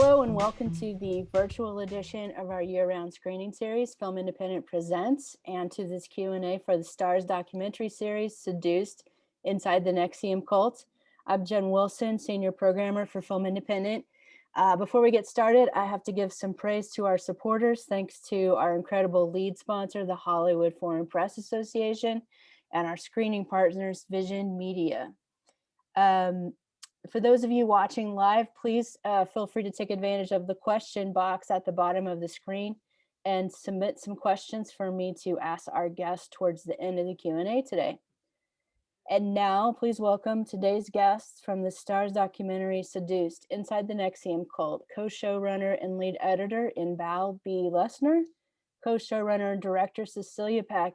Hello and welcome to the virtual edition of our year-round screening series, Film Independent Presents, and to this Q&A for the Starz documentary series, Seduced, Inside the NXIVM Cult. I'm Jen Wilson, Senior Programmer for Film Independent. Before we get started, I have to give some praise to our supporters, thanks to our incredible lead sponsor, the Hollywood Foreign Press Association, and our screening partners, Vision Media. For those of you watching live, please feel free to take advantage of the question box at the bottom of the screen and submit some questions for me to ask our guests towards the end of the Q&A today. And now, please welcome today's guests from the Starz documentary Seduced, Inside the NXIVM Cult, co-showrunner and lead editor Inbal B. Lessner, co-showrunner and director Cecilia Peck,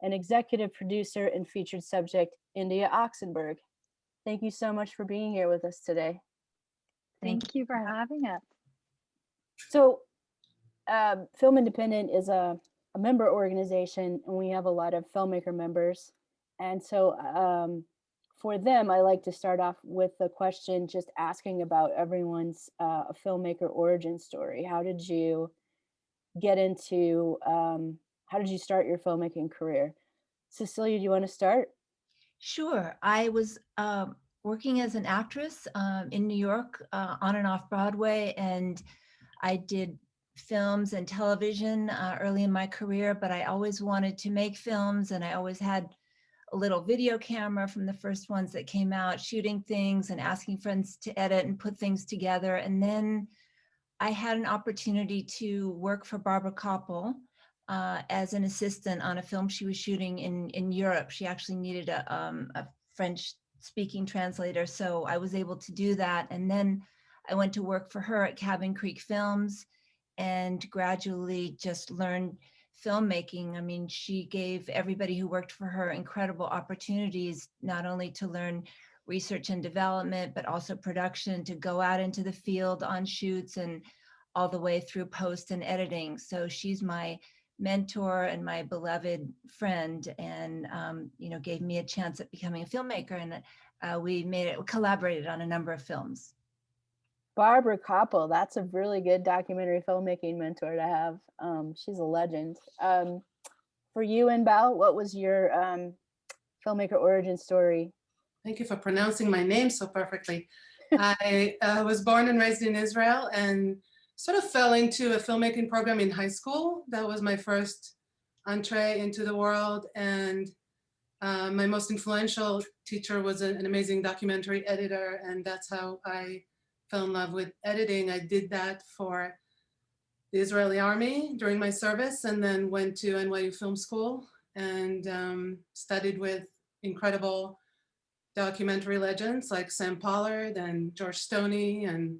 and executive producer and featured subject India Oxenberg. Thank you so much for being here with us today. Thank you for having us. So Film Independent is a member organization, and we have a lot of filmmaker members. And so for them, I like to start off with the question, just asking about everyone's filmmaker origin story. How did you get into, how did you start your filmmaking career? Cecilia, do you want to start? Sure. I was working as an actress in New York on and off Broadway, and I did films and television early in my career, but I always wanted to make films, and I always had a little video camera from the first ones that came out, shooting things and asking friends to edit and put things together. And then I had an opportunity to work for Barbara Koppel as an assistant on a film she was shooting in Europe. She actually needed a French-speaking translator, so I was able to do that. And then I went to work for her at Cabin Creek Films and gradually just learned filmmaking. I mean, she gave everybody who worked for her incredible opportunities, not only to learn research and development, but also production, to go out into the field on shoots and all the way through post and editing. So she's my mentor and my beloved friend, and gave me a chance at becoming a filmmaker, and we collaborated on a number of films. Barbara Koppel, that's a really good documentary filmmaking mentor to have. She's a legend. For you, Inbal, what was your filmmaker origin story? Thank you for pronouncing my name so perfectly. I was born and raised in Israel and sort of fell into a filmmaking program in high school. That was my first entree into the world. And my most influential teacher was an amazing documentary editor. And that's how I fell in love with editing. I did that for the Israeli army during my service, and then went to NYU Film School and studied with incredible documentary legends like Sam Pollard and George Stoney and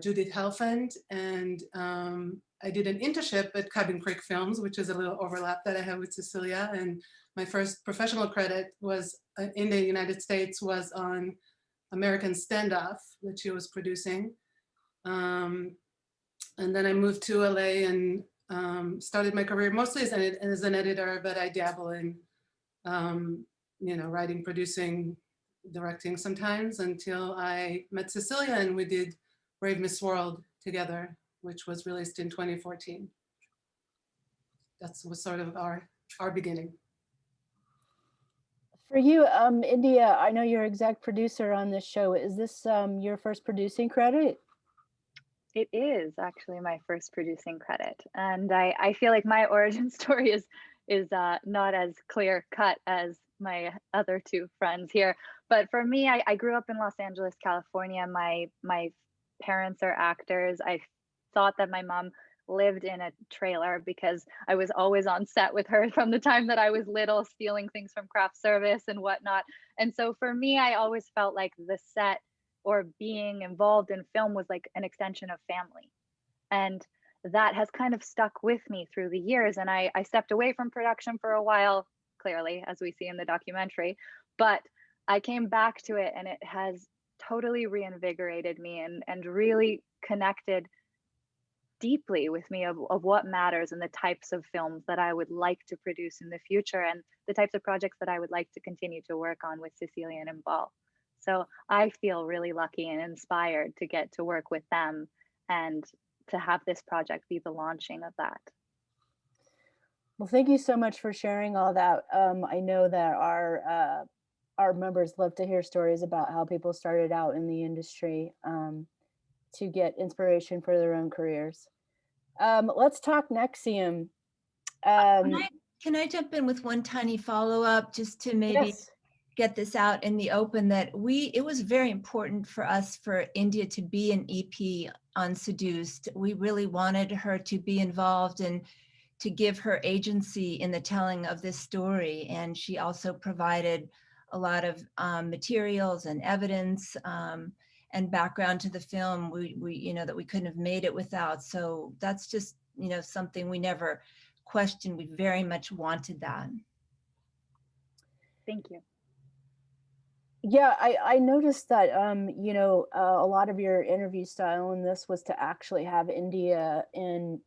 Judith Helfand. And I did an internship at Cabin Creek Films, which is a little overlap that I have with Cecilia. And my first professional credit was in the United States was on American Standoff that she was producing. And then I moved to LA and started my career mostly as an editor, but I dabble in writing, producing, directing sometimes, until I met Cecilia and we did Brave Miss World together, which was released in 2014. That was sort of our beginning. For you, India, I know you're exec producer on this show. Is this your first producing credit? It is actually my first producing credit. And I feel like my origin story is not as clear cut as my other two friends here. But for me, I grew up in Los Angeles, California. My parents are actors. I thought that my mom lived in a trailer because I was always on set with her from the time that I was little, stealing things from craft service and whatnot. And so for me, I always felt like the set or being involved in film was like an extension of family. And that has kind of stuck with me through the years. And I stepped away from production for a while, clearly, as we see in the documentary, but I came back to it and it has totally reinvigorated me and really connected deeply with me of what matters and the types of films that I would like to produce in the future and the types of projects that I would like to continue to work on with Cecilia and Inbal. So I feel really lucky and inspired to get to work with them and to have this project be the launching of that. Well, thank you so much for sharing all that. I know that our members love to hear stories about how people started out in the industry to get inspiration for their own careers. Let's talk NXIVM. Can I jump in with one tiny follow-up just to maybe Yes. get this out in the open, that it was very important for us for India to be an EP on Seduced. We really wanted her to be involved and to give her agency in the telling of this story. And she also provided a lot of materials and evidence and background to the film we that we couldn't have made it without. So that's just, something we never questioned. We very much wanted that. Thank you. Yeah, I noticed that, a lot of your interview style in this was to actually have India in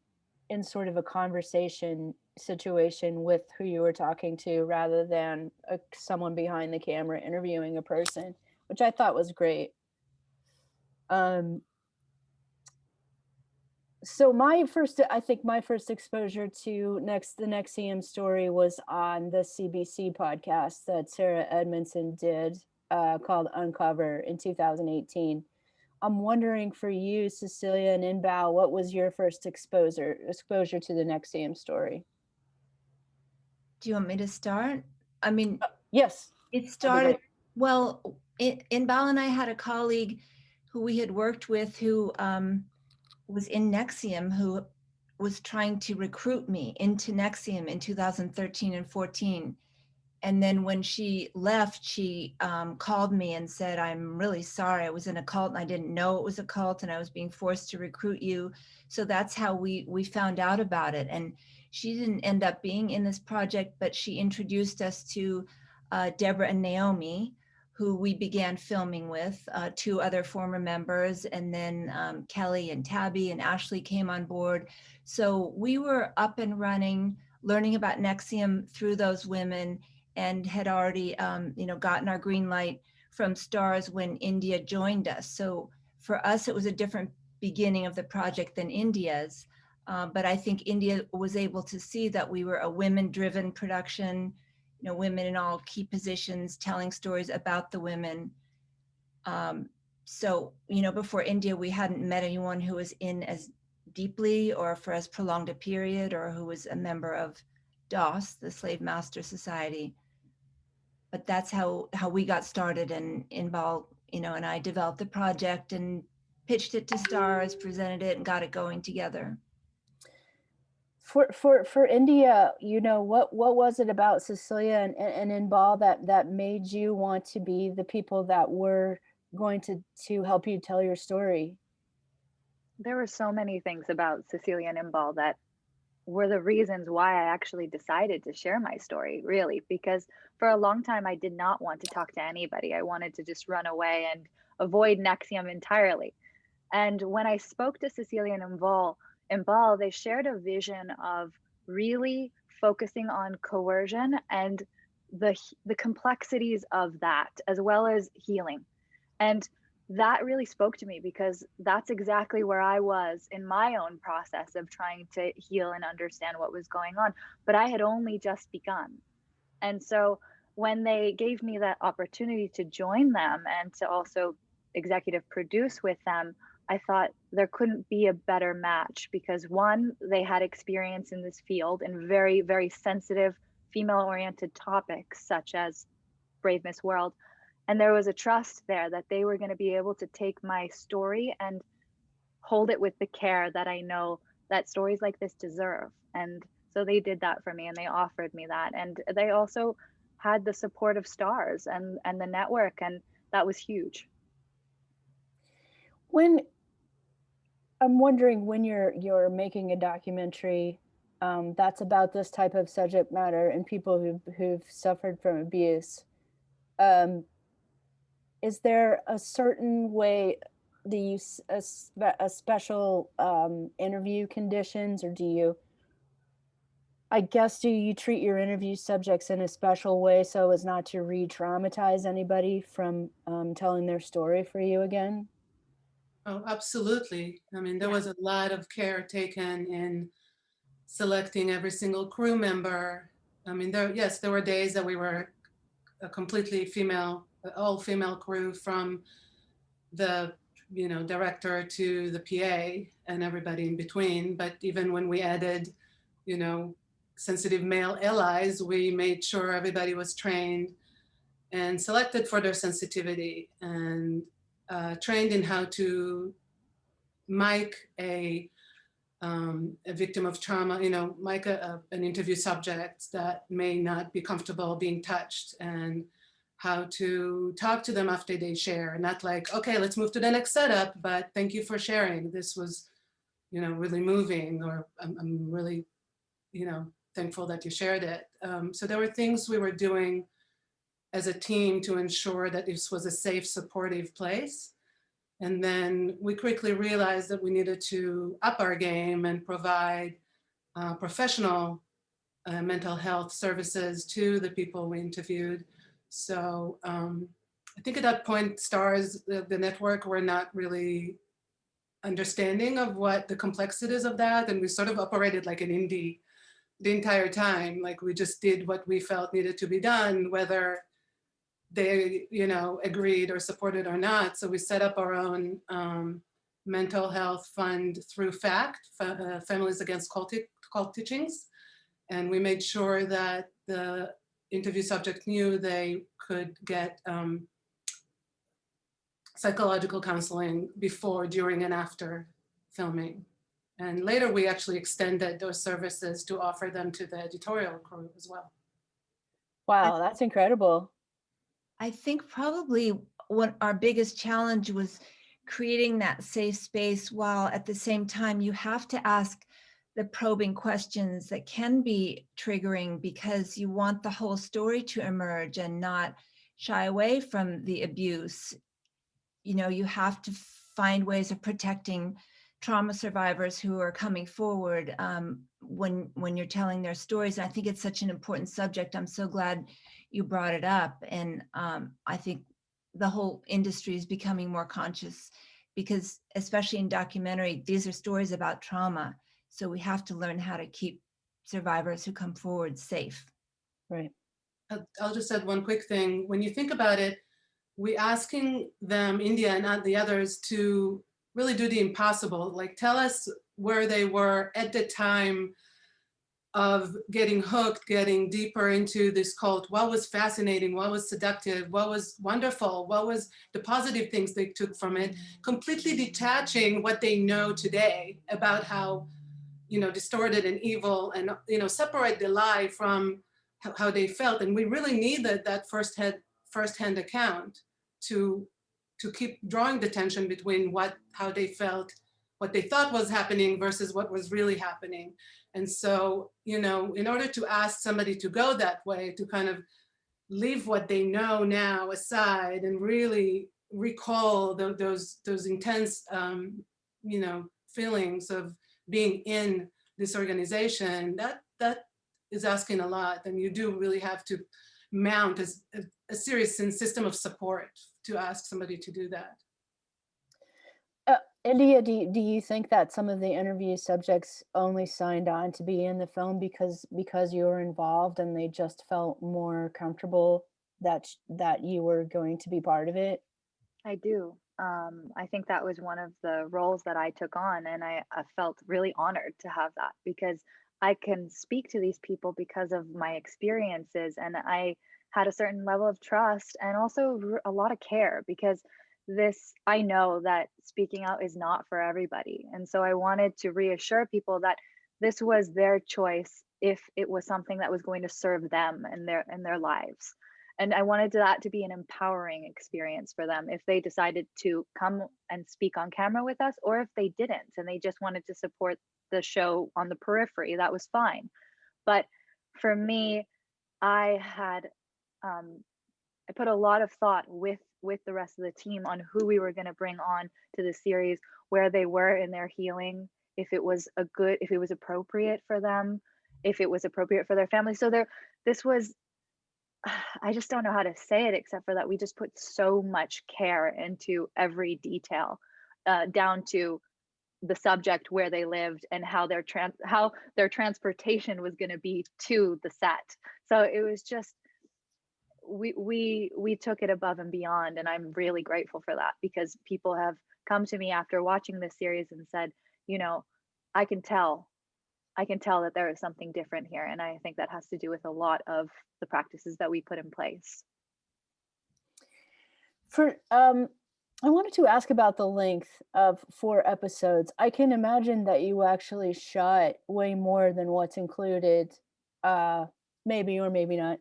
sort of a conversation situation with who you were talking to, rather than someone behind the camera interviewing a person, which I thought was great. So my first exposure to the NXIVM story was on the CBC podcast that Sarah Edmondson did, called Uncover, in 2018. I'm wondering, for you, Cecilia and Inbal, what was your first exposure to the NXIVM story? Do you want me to start? I mean, Yes. it started, well, Inbal and I had a colleague who we had worked with who was in NXIVM, who was trying to recruit me into NXIVM in 2013 and 14. And then when she left, she called me and said, "I'm really sorry. I was in a cult and I didn't know it was a cult and I was being forced to recruit you." So that's how we found out about it. And she didn't end up being in this project, but she introduced us to Deborah and Naomi, who we began filming with, two other former members, and then Kelly and Tabby and Ashley came on board. So we were up and running, learning about NXIVM through those women, and had already, gotten our green light from Starz when India joined us. So for us, it was a different beginning of the project than India's. But I think India was able to see that we were a women-driven production, women in all key positions, telling stories about the women. So, before India, we hadn't met anyone who was in as deeply or for as prolonged a period, or who was a member of DOS, the Slave Master Society. But that's how we got started, and Inbal, and I developed the project and pitched it to Starz, presented it, and got it going together. For India, what was it about Cecilia and Inbal that made you want to be the people that were going to help you tell your story? There were so many things about Cecilia and Inbal that were the reasons why I actually decided to share my story, really, because for a long time I did not want to talk to anybody. I wanted to just run away and avoid NXIVM entirely. And when I spoke to Cecilia and Inbal, they shared a vision of really focusing on coercion and the complexities of that, as well as healing. And that really spoke to me, because that's exactly where I was in my own process of trying to heal and understand what was going on. But I had only just begun. And so when they gave me that opportunity to join them and to also executive produce with them, I thought there couldn't be a better match, because one, they had experience in this field in very, very sensitive female-oriented topics such as Brave Miss World. And there was a trust there that they were going to be able to take my story and hold it with the care that I know that stories like this deserve. And so they did that for me, and they offered me that. And they also had the support of Starz and the network, and that was huge. When I'm wondering, when you're making a documentary that's about this type of subject matter and people who've suffered from abuse, is there a certain way, do you a special interview conditions, or do you treat your interview subjects in a special way so as not to re-traumatize anybody from telling their story for you again? Oh, absolutely. I mean, there Yeah. was a lot of care taken in selecting every single crew member. I mean, yes, there were days that we were a completely female, all female crew, from the, director to the PA and everybody in between. But even when we added, you know, sensitive male allies, we made sure everybody was trained and selected for their sensitivity, and trained in how to mic a victim of trauma, mic an interview subject that may not be comfortable being touched, and how to talk to them after they share. Not like, okay, let's move to the next setup, but thank you for sharing. This was, really moving, or I'm really, thankful that you shared it. So there were things we were doing as a team to ensure that this was a safe, supportive place. And then we quickly realized that we needed to up our game and provide professional mental health services to the people we interviewed. So I think at that point, Starz, the network, were not really understanding of what the complexities of that. And we sort of operated like an indie the entire time. Like, we just did what we felt needed to be done, whether they, agreed or supported or not. So we set up our own mental health fund through FACT, Families Against Cult Teachings. And we made sure that the interview subject knew they could get psychological counseling before, during, and after filming. And later we actually extended those services to offer them to the editorial crew as well. Wow, that's incredible. I think probably what our biggest challenge was creating that safe space, while at the same time you have to ask the probing questions that can be triggering, because you want the whole story to emerge and not shy away from the abuse. You have to find ways of protecting trauma survivors who are coming forward when you're telling their stories. And I think it's such an important subject. I'm so glad you brought it up. And I think the whole industry is becoming more conscious, because especially in documentary, these are stories about trauma. So we have to learn how to keep survivors who come forward safe. Right. I'll just add one quick thing. When you think about it, we asking them, India and the others, to really do the impossible, like tell us where they were at the time of getting hooked, getting deeper into this cult. What was fascinating, what was seductive, what was wonderful, what was the positive things they took from it, completely detaching what they know today about how, distorted and evil, and, separate the lie from how they felt. And we really need that first-hand account to keep drawing the tension between how they felt, what they thought was happening versus what was really happening. And so, in order to ask somebody to go that way, to kind of leave what they know now aside and really recall those intense, feelings of being in this organization, that is asking a lot. And you do really have to mount a serious system of support to ask somebody to do that. India, do you think that some of the interview subjects only signed on to be in the film because you were involved and they just felt more comfortable that you were going to be part of it? I do. I think that was one of the roles that I took on, and I felt really honored to have that, because I can speak to these people because of my experiences, and I had a certain level of trust and also a lot of care, because I know that speaking out is not for everybody. And so I wanted to reassure people that this was their choice if it was something that was going to serve them and their lives. And I wanted that to be an empowering experience for them if they decided to come and speak on camera with us, or if they didn't and they just wanted to support the show on the periphery, that was fine. But for me, I had I put a lot of thought with the rest of the team on who we were going to bring on to the series, where they were in their healing, if it was appropriate for them, if it was appropriate for their family. So this was, I just don't know how to say it except for that we just put so much care into every detail. down to the subject, where they lived, and how their transportation was going to be to the set. So it was just, we took it above and beyond, and I'm really grateful for that, because people have come to me after watching this series and said, you know, I can tell that there is something different here, and I think that has to do with a lot of the practices that we put in place. For I wanted to ask about the length of 4 episodes. I can imagine that you actually shot way more than what's included, maybe or maybe not,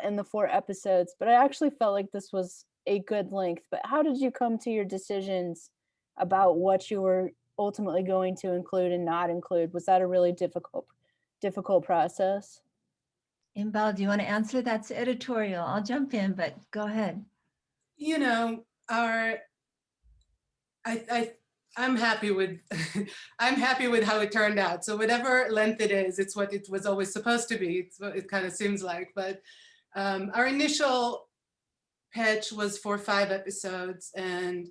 in the 4 episodes, but I actually felt like this was a good length. But how did you come to your decisions about what you were ultimately going to include and not include? Was that a really difficult process? Inbal, do you want to answer? That's editorial. I'll jump in, but go ahead. You know, I'm happy with I'm happy with how it turned out. So whatever length it is, it's what it was always supposed to be. It's what it kind of seems like. But our initial pitch was for 5 episodes, and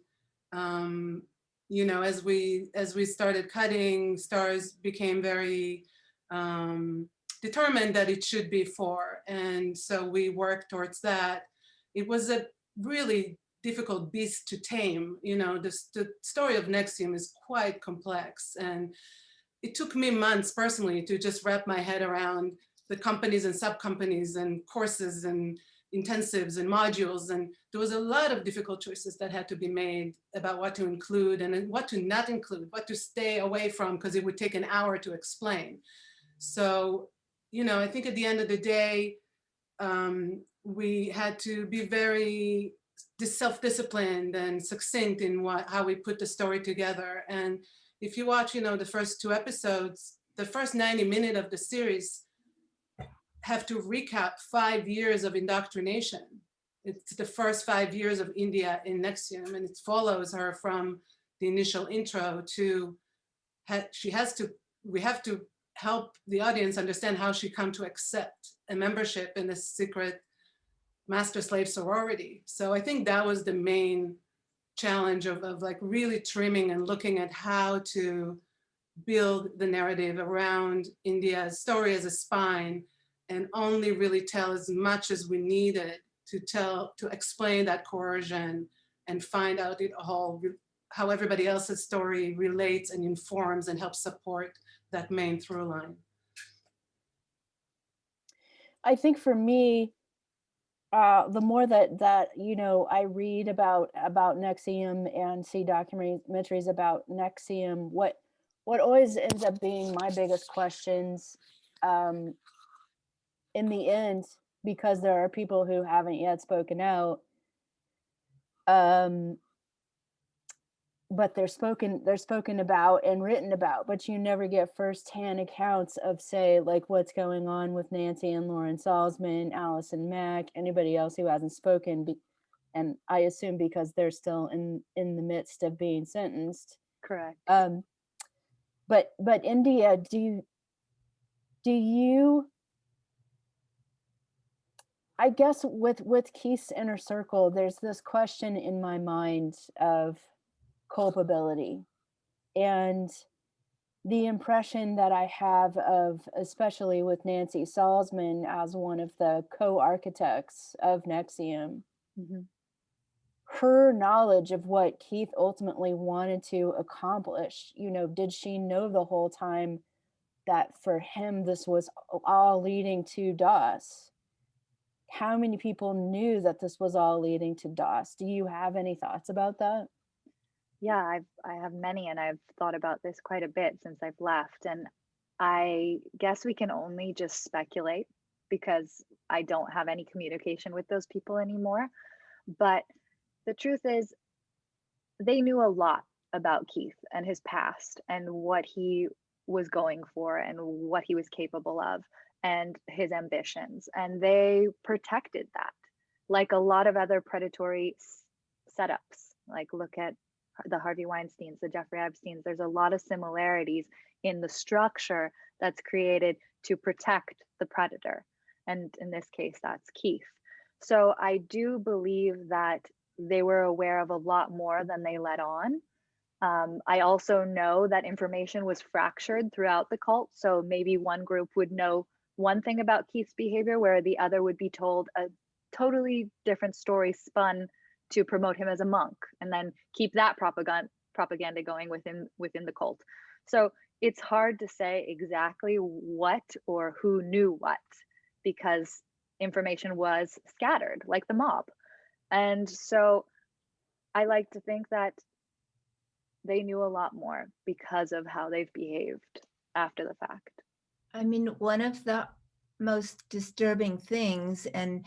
you know, as we started cutting, Starz became very determined that it should be 4, and so we worked towards that. It was a really difficult beast to tame. You know, the story of NXIVM is quite complex, and it took me months personally to just wrap my head around the companies and sub-companies and courses and intensives and modules. And there was a lot of difficult choices that had to be made about what to include and what to not include, what to stay away from, because it would take an hour to explain. So, you know, I think at the end of the day, we had to be very self-disciplined and succinct in how we put the story together. And if you watch, you know, the first 2 episodes, the first 90 minutes of the series have to recap 5 years of indoctrination. It's the first 5 years of India in NXIVM, and it follows her from the initial intro to, we have to help the audience understand how she come to accept a membership in a secret master-slave sorority. So I think that was the main challenge of like really trimming and looking at how to build the narrative around India's story as a spine, and only really tell as much as we needed to explain that coercion and find out it all, how everybody else's story relates and informs and helps support that main through line. I think for me, the more that you know, I read about NXIVM and see documentaries about NXIVM, what always ends up being my biggest questions, in the end, because there are people who haven't yet spoken out, but they're spoken about and written about, but you never get firsthand accounts of, say, like what's going on with Nancy and Lauren Salzman, Allison Mack, anybody else who hasn't spoken, and I assume because they're still in the midst of being sentenced. Correct. But India, do you, I guess with Keith's inner circle, there's this question in my mind of culpability, and the impression that I have of, especially with Nancy Salzman as one of the co-architects of NXIVM, Mm-hmm. her knowledge of what Keith ultimately wanted to accomplish, you know, did she know the whole time that for him this was all leading to DOS? How many people knew that this was all leading to DOS? Do you have any thoughts about that? Yeah, I have many, and I've thought about this quite a bit since I've left. And I guess we can only just speculate, because I don't have any communication with those people anymore. But the truth is, they knew a lot about Keith and his past and what he was going for and what he was capable of and his ambitions. And they protected that, like a lot of other predatory setups. Like, look at the Harvey Weinsteins, the Jeffrey Epsteins. There's a lot of similarities in the structure that's created to protect the predator. And in this case, that's Keith. So I do believe that they were aware of a lot more than they let on. I also know that information was fractured throughout the cult. So maybe one group would know one thing about Keith's behavior, where the other would be told a totally different story spun to promote him as a monk, and then keep that propaganda going within the cult. So it's hard to say exactly what or who knew what, because information was scattered like the mob. And so I like to think that they knew a lot more because of how they've behaved after the fact. I mean, one of the most disturbing things, and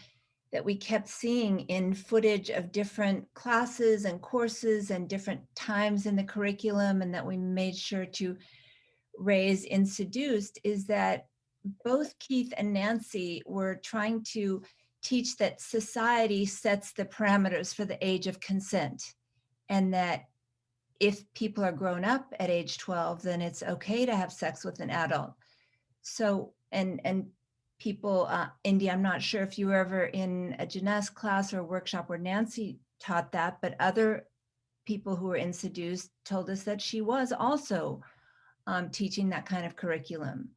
that we kept seeing in footage of different classes and courses and different times in the curriculum, and that we made sure to raise in Seduced, is that both Keith and Nancy were trying to teach that society sets the parameters for the age of consent, and that if people are grown up at age 12, then it's okay to have sex with an adult. So, and people, India, I'm not sure if you were ever in a gymnast class or a workshop where Nancy taught that, but other people who were in Seduced told us that she was also teaching that kind of curriculum.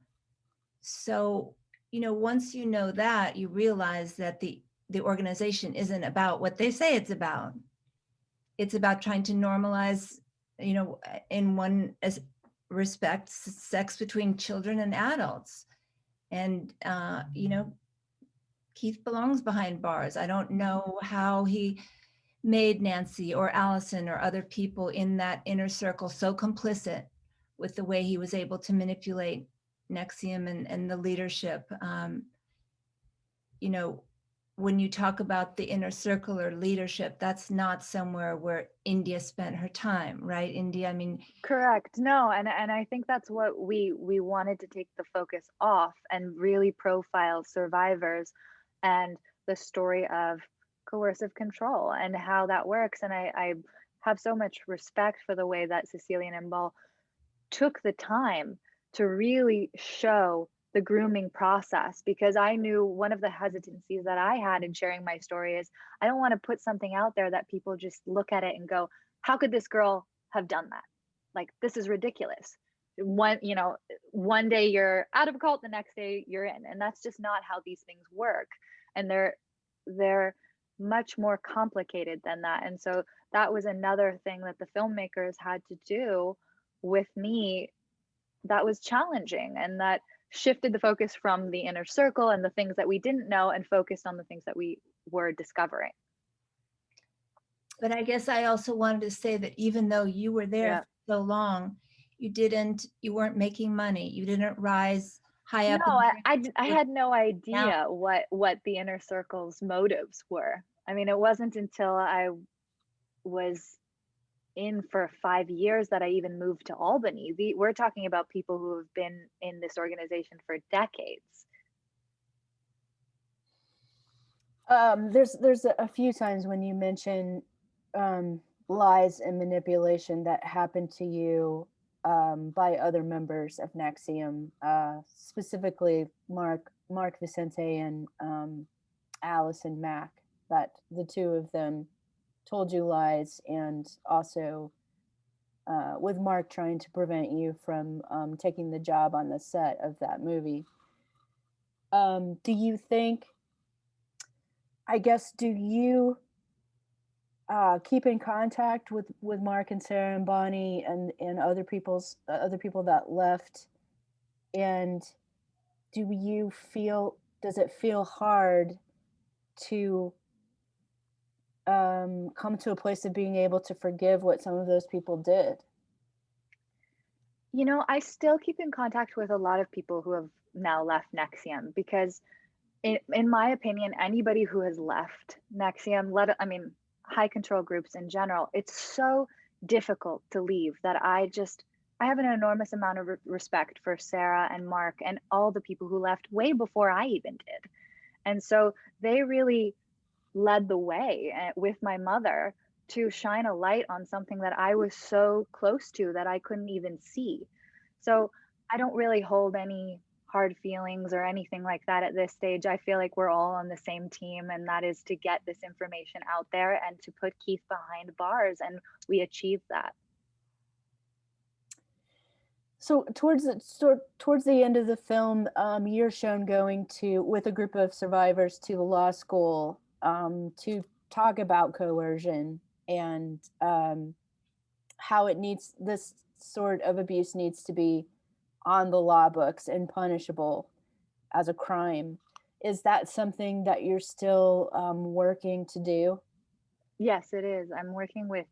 So, you know, once you know that, you realize that the organization isn't about what they say it's about. It's about trying to normalize, you know, in one respect, sex between children and adults. And, you know, Keith belongs behind bars. I don't know how he made Nancy or Allison or other people in that inner circle so complicit with the way he was able to manipulate NXIVM and the leadership. You know, when you talk about the inner circle or leadership, that's not somewhere where India spent her time, right? India, I mean, correct. No, and I think that's what we wanted to take the focus off and really profile survivors and the story of coercive control and how that works. And I have so much respect for the way that Cecilia Inbal took the time to really show the grooming process, because I knew one of the hesitancies that I had in sharing my story is I don't want to put something out there that people just look at it and go, how could this girl have done that? Like, this is ridiculous. One day you're out of a cult, the next day you're in, and that's just not how these things work. And they're much more complicated than that. And so that was another thing that the filmmakers had to do with me that was challenging, and that shifted the focus from the inner circle and the things that we didn't know and focused on the things that we were discovering. but I guess I also wanted to say that even though you were there for so long, you weren't making money. You didn't rise high up. No, I had no idea what the inner circle's motives were. I mean, it wasn't until I was in for 5 years that I even moved to Albany. We're talking about people who have been in this organization for decades. There's a few times when you mention lies and manipulation that happened to you by other members of NXIVM, specifically Mark Vicente and Allison Mack, that the two of them told you lies, and also with Mark trying to prevent you from taking the job on the set of that movie. Do you think, I guess, do you keep in contact with Mark and Sarah and Bonnie and other people that left? And does it feel hard to come to a place of being able to forgive what some of those people did? You know, I still keep in contact with a lot of people who have now left NXIVM, because in my opinion, anybody who has left NXIVM, high control groups in general, it's so difficult to leave that I have an enormous amount of respect for Sarah and Mark and all the people who left way before I even did. And so they really led the way with my mother to shine a light on something that I was so close to that I couldn't even see. So I don't really hold any hard feelings or anything like that at this stage. I feel like we're all on the same team, and that is to get this information out there and to put Keith behind bars, and we achieved that. So towards the end of the film, you're shown going with a group of survivors to the law school to talk about coercion and how this sort of abuse needs to be on the law books and punishable as a crime. Is that something that you're still working to do? Yes, it is. I'm working with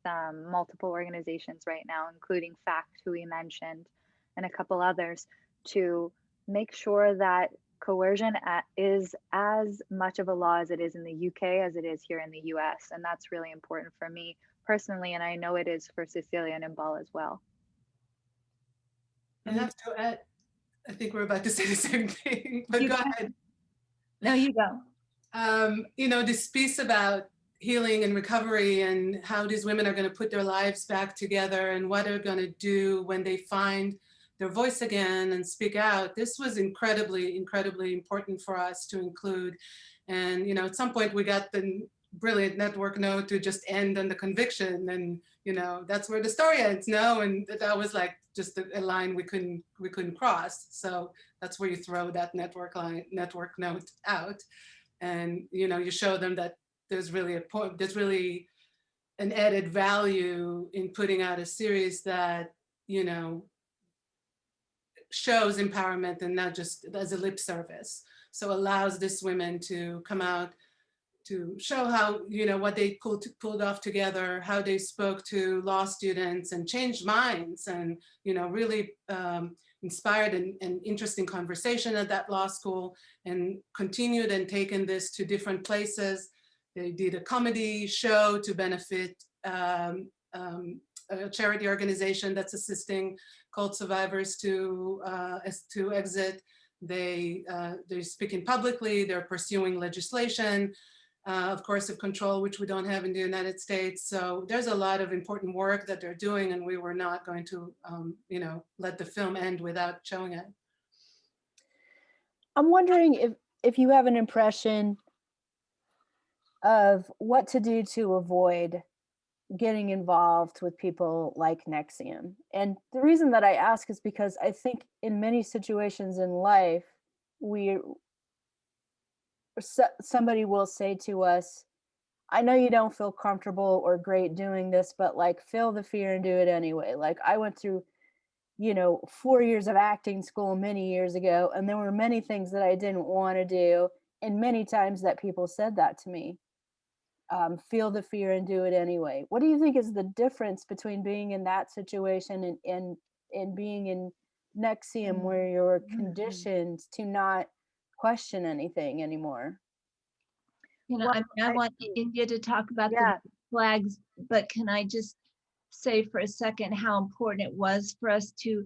multiple organizations right now, including FACT, who we mentioned, and a couple others, to make sure that coercion is as much of a law as it is in the UK as it is here in the US. And that's really important for me personally, and I know it is for Cecilia and Inbal as well. I have to add, I think we're about to say the same thing, but go ahead. No, you go. You know, this piece about healing and recovery and how these women are going to put their lives back together and what they're going to do when they find their voice again and speak out. This was incredibly, incredibly important for us to include. And, you know, at some point we got the brilliant network note to just end on the conviction, and, you know, that's where the story ends, no? And that was like just a line we couldn't cross. So that's where you throw that network note out. And, you know, you show them that there's really an added value in putting out a series that, you know, shows empowerment and not just as a lip service. So allows these women to come out to show how, you know, what they pulled off together, how they spoke to law students and changed minds, and, you know, really inspired an interesting conversation at that law school, and continued and taken this to different places. They did a comedy show to benefit a charity organization that's assisting cult survivors to exit. They're speaking publicly, they're pursuing legislation, of course, of control, which we don't have in the United States. So there's a lot of important work that they're doing, and we were not going to, you know, let the film end without showing it. I'm wondering if you have an impression of what to do to avoid getting involved with people like NXIVM. And the reason that I ask is because I think in many situations in life, somebody will say to us, I know you don't feel comfortable or great doing this, but like feel the fear and do it anyway. Like I went through, you know, 4 years of acting school many years ago, and there were many things that I didn't want to do, and many times that people said that to me. Feel the fear and do it anyway. What do you think is the difference between being in that situation and being in NXIVM, where you're conditioned to not question anything anymore? You know, Well, I want India to talk about yeah. the flags, but can I just say for a second how important it was for us to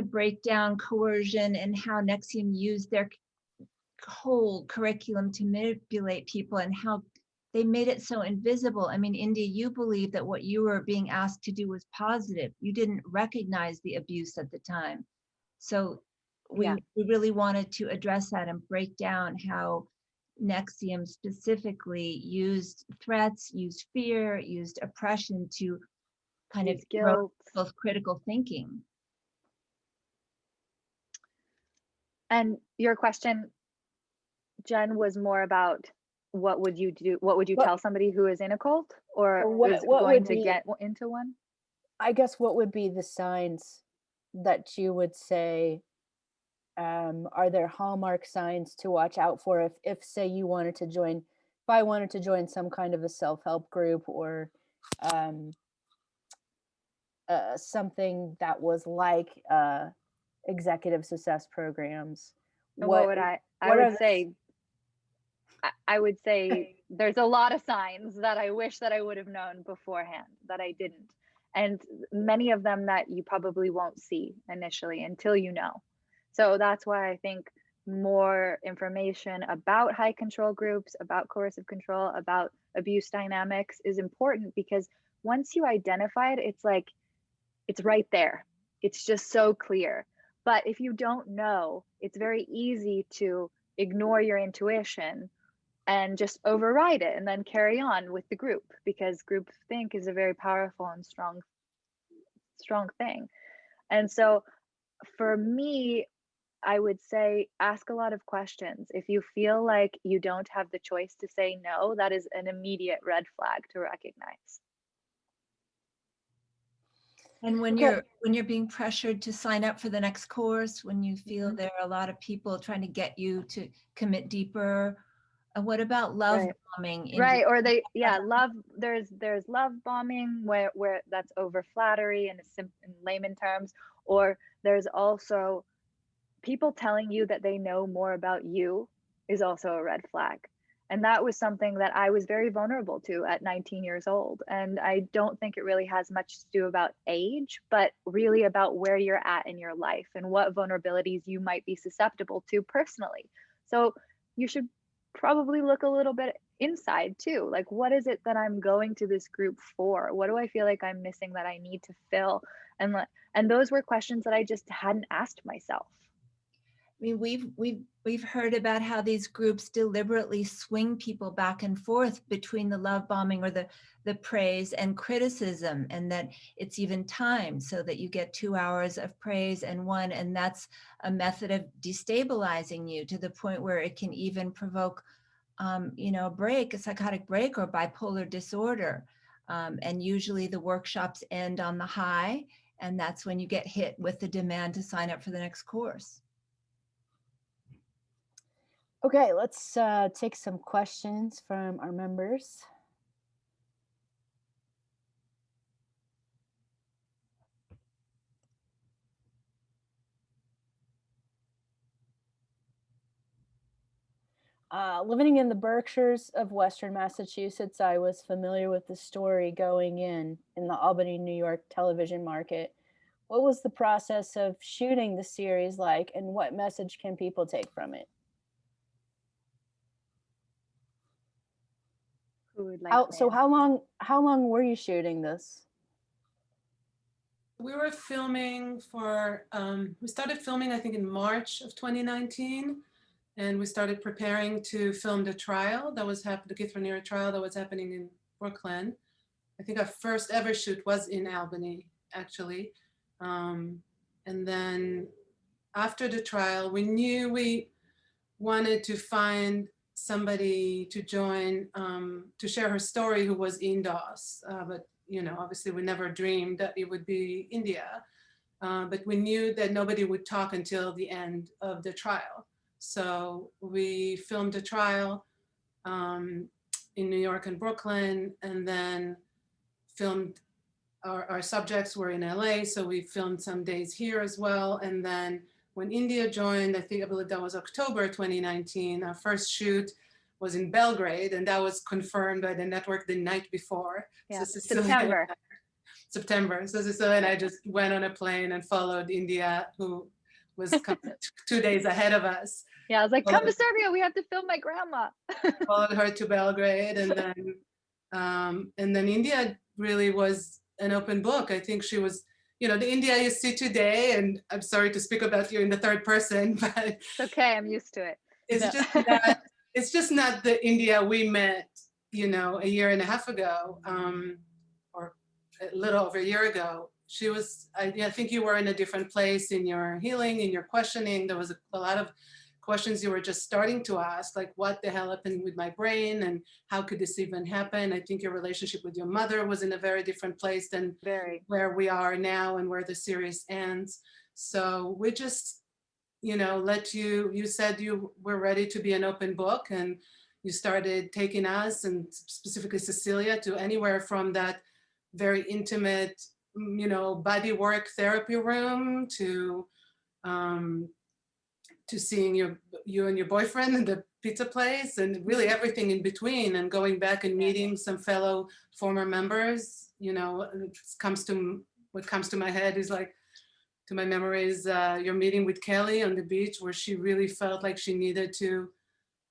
break down coercion and how NXIVM used their whole curriculum to manipulate people and how they made it so invisible. I mean, India, you believe that what you were being asked to do was positive. You didn't recognize the abuse at the time. So we really wanted to address that and break down how NXIVM specifically used threats, used fear, used oppression to kind of guilt, both critical thinking. And your question, Jen, was more about what would you do? What would you tell somebody who is in a cult or is going to get into one? I guess what would be the signs that you would say, are there hallmark signs to watch out for if say you wanted to join, if I wanted to join some kind of a self-help group or something that was like executive success programs? What would I would say? I would say there's a lot of signs that I wish that I would have known beforehand that I didn't. And many of them that you probably won't see initially until you know. So that's why I think more information about high control groups, about coercive control, about abuse dynamics is important, because once you identify it, it's like, it's right there. It's just so clear. But if you don't know, it's very easy to ignore your intuition and just override it and then carry on with the group, because groupthink is a very powerful and strong thing. And so for me, I would say ask a lot of questions. If you feel like you don't have the choice to say no, that is an immediate red flag to recognize. And Okay. when you're being pressured to sign up for the next course, when you feel there are a lot of people trying to get you to commit deeper, what about love Right. bombing? Right, or they, yeah, love, there's love bombing where that's over flattery in layman terms, or there's also people telling you that they know more about you is also a red flag. And that was something that I was very vulnerable to at 19 years old. And I don't think it really has much to do about age, but really about where you're at in your life and what vulnerabilities you might be susceptible to personally. So you should probably look a little bit inside too. Like, what is it that I'm going to this group for? What do I feel like I'm missing that I need to fill? And those were questions that I just hadn't asked myself. I mean, we've heard about how these groups deliberately swing people back and forth between the love bombing or the praise and criticism, and that it's even timed so that you get 2 hours of praise and one, and that's a method of destabilizing you to the point where it can even provoke, a psychotic break or bipolar disorder. And usually the workshops end on the high, and that's when you get hit with the demand to sign up for the next course. Okay, let's take some questions from our members. Living in the Berkshires of Western Massachusetts, I was familiar with the story going in the Albany, New York television market. What was the process of shooting the series like, and what message can people take from it? Who would like to So answer? how long were you shooting this? We were filming we started filming, I think, in March of 2019. And we started preparing to film the trial that was the Keith Raniere trial that was happening in Brooklyn. I think our first ever shoot was in Albany, actually. And then after the trial, we knew we wanted to find somebody to join, to share her story who was in DOS. But, obviously we never dreamed that it would be India. But we knew that nobody would talk until the end of the trial. So we filmed a trial in New York and Brooklyn, and then filmed, our subjects were in LA, so we filmed some days here as well. And then when India joined, I believe that was October 2019, our first shoot was in Belgrade, and that was confirmed by the network the night before. Yeah, So September. So Cecilia and I just went on a plane and followed India, who was 2 days ahead of us. Yeah, I was like, come to Serbia, we have to film my grandma. Followed her to Belgrade, and then India really was an open book. I think she was, the India you see today, and I'm sorry to speak about you in the third person, but it's okay, I'm used to it. It's just not the India we met, a year and a half ago, or a little over a year ago. She was, I think you were in a different place in your healing, in your questioning. There was a lot of questions you were just starting to ask, like what the hell happened with my brain and how could this even happen? I think your relationship with your mother was in a very different place than where we are now and where the series ends. So we just, let you said you were ready to be an open book, and you started taking us, and specifically Cecilia, to anywhere from that very intimate, body work therapy room to seeing you and your boyfriend in the pizza place, and really everything in between, and going back and meeting some fellow former members. What comes to my head is like, to my memories, your meeting with Kelly on the beach, where she really felt like she needed to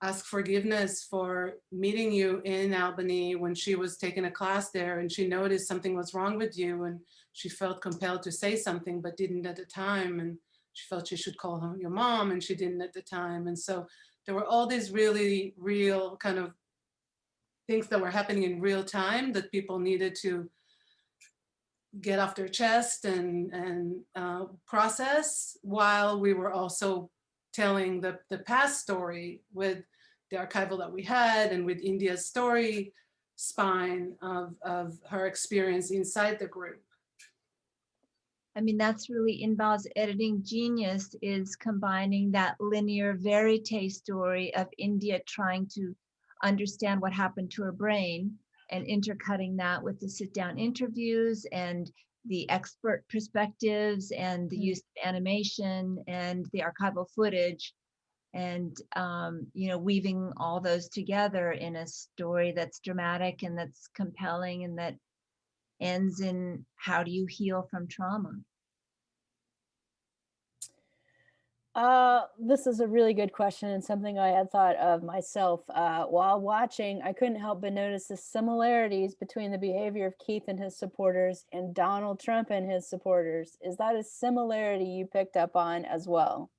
ask forgiveness for meeting you in Albany when she was taking a class there, and she noticed something was wrong with you, and she felt compelled to say something but didn't at the time, and she felt she should call her your mom, and she didn't at the time. And so there were all these really real kind of things that were happening in real time that people needed to get off their chest and process, while we were also telling the past story with the archival that we had and with India's story spine of her experience inside the group. I mean, that's really Inbal's editing genius, is combining that linear verite story of India trying to understand what happened to her brain and intercutting that with the sit-down interviews and the expert perspectives and the use of animation and the archival footage, and weaving all those together in a story that's dramatic and that's compelling and that ends in how do you heal from trauma? This is a really good question and something I had thought of myself. While watching, I couldn't help but notice the similarities between the behavior of Keith and his supporters and Donald Trump and his supporters. Is that a similarity you picked up on as well?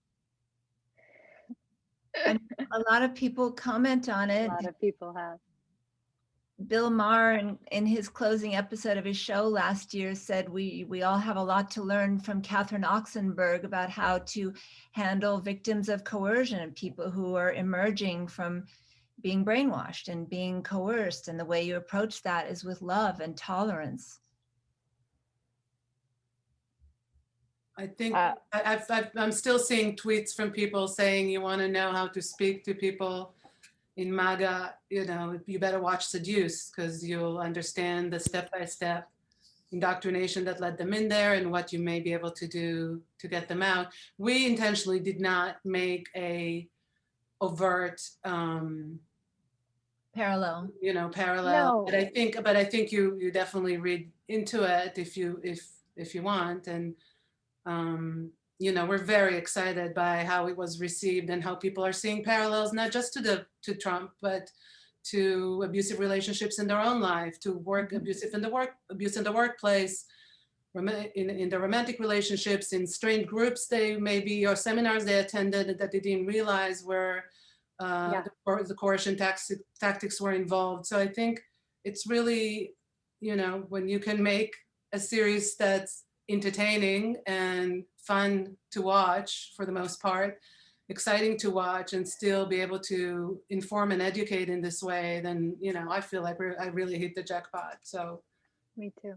And a lot of people comment on A it. lot of people have. Bill Maher, in his closing episode of his show last year, said we all have a lot to learn from Catherine Oxenberg about how to handle victims of coercion and people who are emerging from being brainwashed and being coerced. And the way you approach that is with love and tolerance. I think I'm still seeing tweets from people saying, you want to know how to speak to people in MAGA, you better watch Seduced, because you'll understand the step-by-step indoctrination that led them in there and what you may be able to do to get them out. We intentionally did not make a overt parallel. No. But I think you definitely read into it if you want. And we're very excited by how it was received and how people are seeing parallels, not just to Trump, but to abusive relationships in their own life, to abuse in the workplace, in the romantic relationships, in strained groups or seminars they attended that they didn't realize were the coercion tactics were involved. So I think it's really, when you can make a series that's entertaining and fun to watch for the most part, exciting to watch, and still be able to inform and educate in this way, then I feel like I really hit the jackpot. So Me too.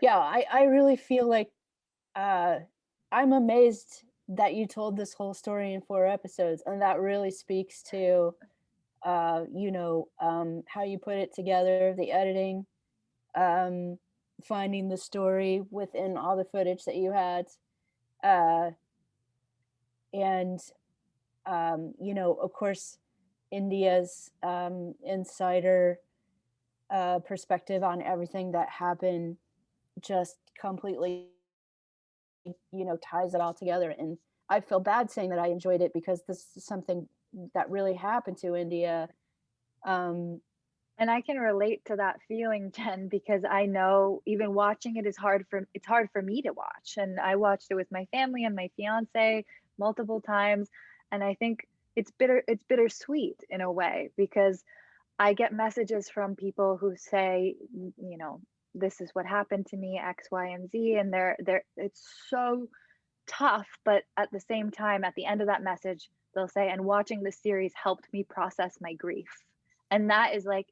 Yeah, I really feel like I'm amazed that you told this whole story in 4 episodes, and that really speaks to how you put it together, the editing, finding the story within all the footage that you had, and of course, India's insider perspective on everything that happened just completely ties it all together. And I feel bad saying that I enjoyed it, because this is something that really happened to India. And I can relate to that feeling, Jen, because I know even watching it is hard for me to watch. And I watched it with my family and my fiance multiple times. And I think it's bittersweet in a way, because I get messages from people who say, this is what happened to me, X, Y, and Z. And it's so tough. But at the same time, at the end of that message, they'll say, and watching this series helped me process my grief. And that is like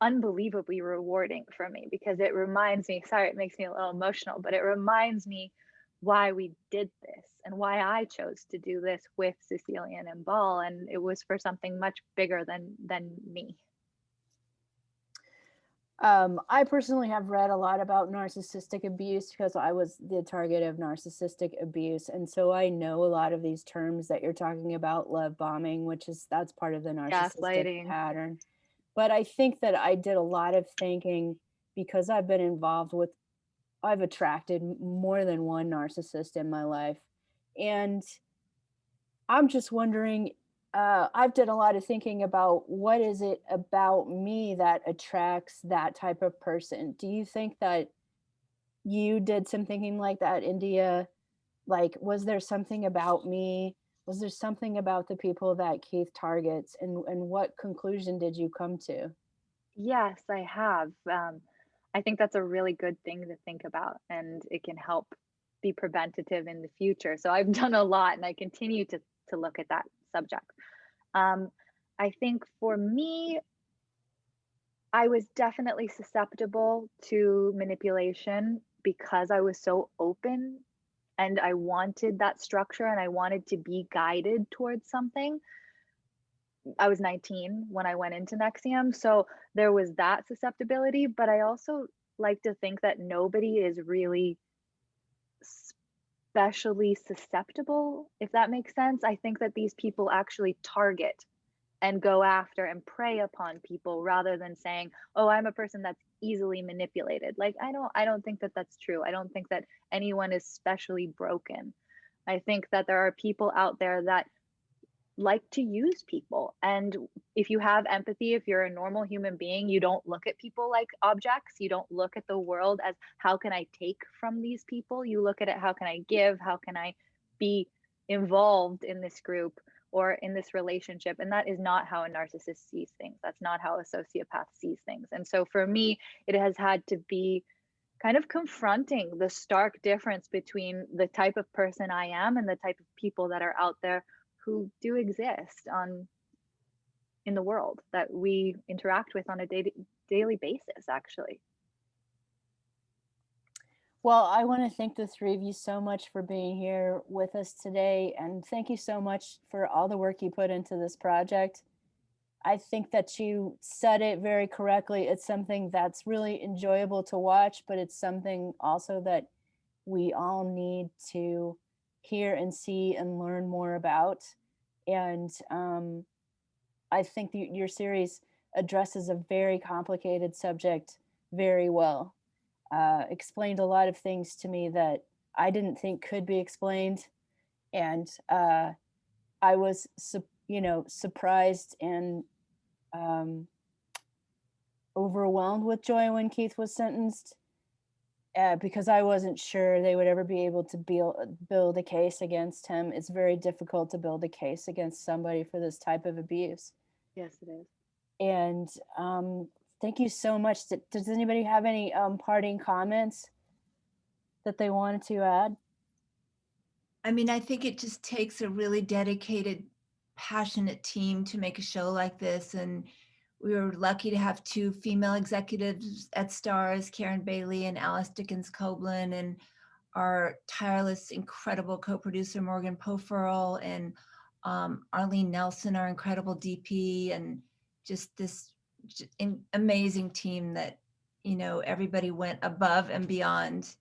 unbelievably rewarding for me, because it reminds me, sorry, it makes me a little emotional, but it reminds me why we did this and why I chose to do this with Cecilia and Inbal. And it was for something much bigger than me. I personally have read a lot about narcissistic abuse, because I was the target of narcissistic abuse. And so I know a lot of these terms that you're talking about, love bombing, that's part of the narcissistic Gaslighting pattern. But I think that I did a lot of thinking, because I've attracted more than one narcissist in my life. And I'm just wondering, I've done a lot of thinking about what is it about me that attracts that type of person. Do you think that you did some thinking like that, India? Like, was there something about me? Was there something about the people that Keith targets? And what conclusion did you come to? Yes, I have. I think that's a really good thing to think about, and it can help be preventative in the future. So I've done a lot, and I continue to look at that subject. I think for me, I was definitely susceptible to manipulation because I was so open and I wanted that structure and I wanted to be guided towards something. I was 19 when I went into NXIVM, so there was that susceptibility, but I also like to think that nobody is really especially susceptible, if that makes sense. I think that these people actually target and go after and prey upon people rather than saying, "Oh, I'm a person that's easily manipulated." Like I don't think that that's true. I don't think that anyone is specially broken. I think that there are people out there that like to use people. And if you have empathy, if you're a normal human being, you don't look at people like objects. You don't look at the world as how can I take from these people? You look at it, how can I give? How can I be involved in this group or in this relationship? And that is not how a narcissist sees things. That's not how a sociopath sees things. And so for me, it has had to be kind of confronting the stark difference between the type of person I am and the type of people that are out there who do exist in the world that we interact with on a daily basis, actually. Well, I want to thank the three of you so much for being here with us today. And thank you so much for all the work you put into this project. I think that you said it very correctly. It's something that's really enjoyable to watch, but it's something also that we all need to hear and see and learn more about. And I think your series addresses a very complicated subject very well. Explained a lot of things to me that I didn't think could be explained, and I was, surprised and overwhelmed with joy when Keith was sentenced, because I wasn't sure they would ever be able to build a case against him. It's very difficult to build a case against somebody for this type of abuse. Yes, it is. And thank you so much. Does anybody have any parting comments that they wanted to add? I mean, I think it just takes a really dedicated, passionate team to make a show like this. And we were lucky to have two female executives at Starz, Karen Bailey and Alice Dickens Coblin, and our tireless, incredible co-producer, Morgan Poferl, and Arlene Nelson, our incredible DP, and just this amazing team that, everybody went above and beyond.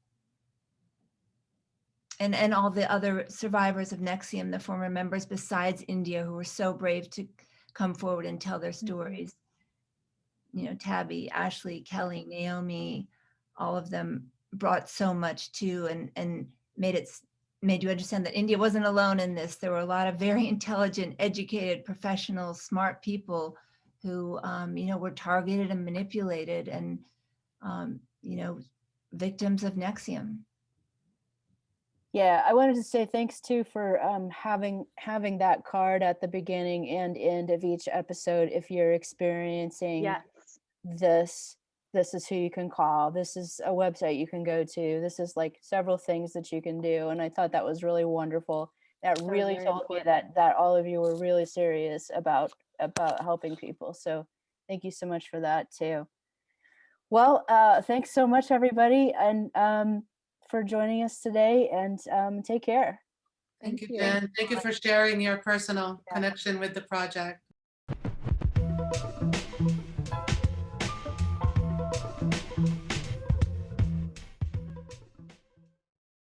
And all the other survivors of NXIVM, the former members besides India, who were so brave to come forward and tell their stories. Tabby, Ashley, Kelly, Naomi, all of them brought so much too, and made you understand that India wasn't alone in this. There were a lot of very intelligent, educated, professional, smart people who, were targeted and manipulated and, victims of NXIVM. Yeah, I wanted to say thanks too for having that card at the beginning and end of each episode. If you're experiencing this is who you can call. This is a website you can go to. This is like several things that you can do. And I thought that was really wonderful. That really told me that all of you were really serious about helping people. So thank you so much for that too. Well, thanks so much, everybody, and for joining us today, and take care. Thank you, Jen. Thank you for sharing your personal connection with the project.